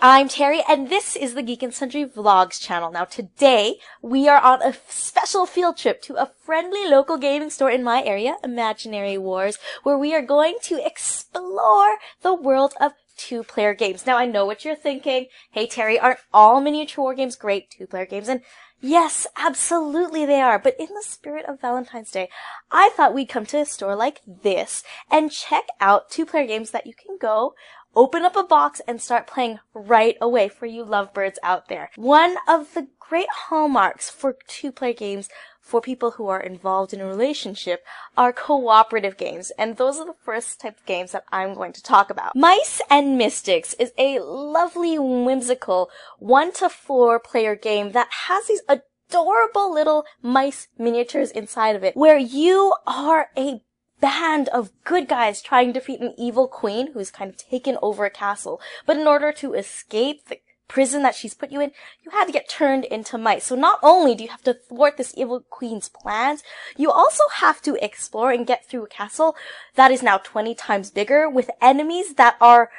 I'm Teri, and this is the Geek and Sundry Vlogs channel. Now today, we are on a special field trip to a friendly local gaming store in my area, Imaginary Wars, where we are going to explore the world of two-player games. Now I know what you're thinking. Hey Teri, aren't all miniature war games great two-player games? And yes, absolutely they are. But in the spirit of Valentine's Day, I thought we'd come to a store like this and check out two-player games that you can go open up a box and start playing right away for you lovebirds out there. One of the great hallmarks for two-player games for people who are involved in a relationship are cooperative games, and those are the first type of games that I'm going to talk about. Mice and Mystics is a lovely, whimsical 1 to 4 player game that has these adorable little mice miniatures inside of it, where you are a band of good guys trying to defeat an evil queen who's kind of taken over a castle. But in order to escape the prison that she's put you in, you had to get turned into mice. So not only do you have to thwart this evil queen's plans, you also have to explore and get through a castle that is now 20 times bigger with enemies that are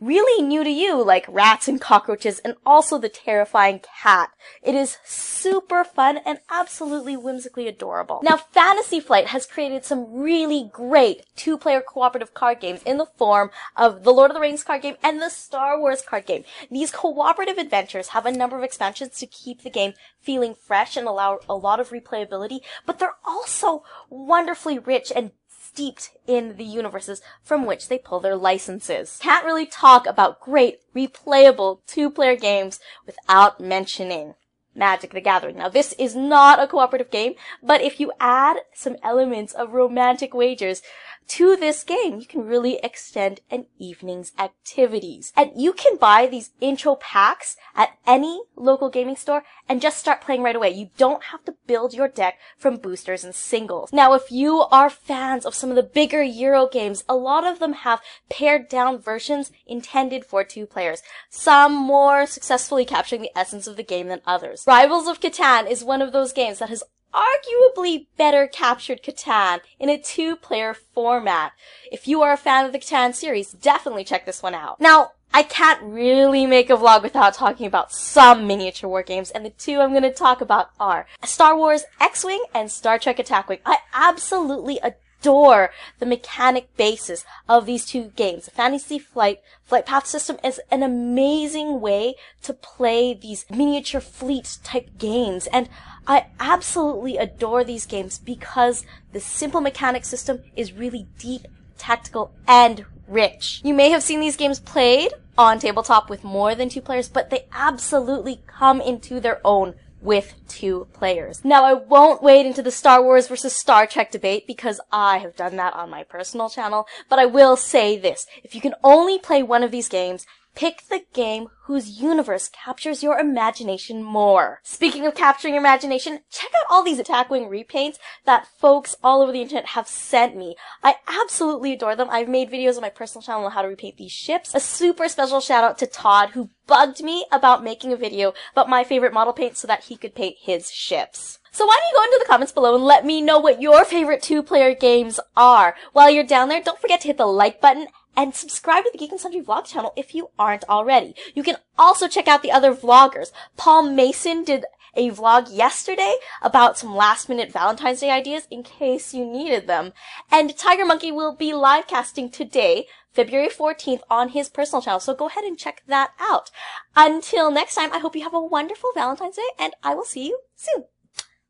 really new to you, like rats and cockroaches, and also the terrifying cat. It is super fun and absolutely whimsically adorable. Now, Fantasy Flight has created some really great two-player cooperative card games in the form of the Lord of the Rings card game and the Star Wars card game. These cooperative adventures have a number of expansions to keep the game feeling fresh and allow a lot of replayability, but they're also wonderfully rich and steeped in the universes from which they pull their licenses. Can't really talk about great, replayable two-player games without mentioning Magic the Gathering. Now, this is not a cooperative game, but if you add some elements of romantic wagers to this game, you can really extend an evening's activities. And you can buy these intro packs at any local gaming store and just start playing right away. You don't have to build your deck from boosters and singles. Now, if you are fans of some of the bigger Euro games, a lot of them have pared down versions intended for two players, some more successfully capturing the essence of the game than others. Rivals of Catan is one of those games that has arguably better captured Catan in a two-player format. If you are a fan of the Catan series, definitely check this one out. Now, I can't really make a vlog without talking about some miniature war games, and the two I'm going to talk about are Star Wars X-Wing and Star Trek Attack Wing. I absolutely adore the mechanic basis of these two games. The Fantasy Flight Path system is an amazing way to play these miniature fleet type games, and I absolutely adore these games because the simple mechanic system is really deep, tactical, and rich. You may have seen these games played on tabletop with more than two players, but they absolutely come into their own with two players. Now, I won't wade into the Star Wars versus Star Trek debate because I have done that on my personal channel, but I will say this. If you can only play one of these games, pick the game whose universe captures your imagination more. Speaking of capturing your imagination, check out all these Attack Wing repaints that folks all over the internet have sent me. I absolutely adore them. I've made videos on my personal channel on how to repaint these ships. A super special shout out to Todd, who bugged me about making a video about my favorite model paint so that he could paint his ships. So why don't you go into the comments below and let me know what your favorite two-player games are. While you're down there, don't forget to hit the like button and subscribe to the Geek and Sundry Vlog channel if you aren't already. You can also check out the other vloggers. Paul Mason did a vlog yesterday about some last-minute Valentine's Day ideas in case you needed them. And Tiger Monkey will be live casting today, February 14th, on his personal channel, so go ahead and check that out. Until next time, I hope you have a wonderful Valentine's Day, and I will see you soon.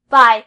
Bye.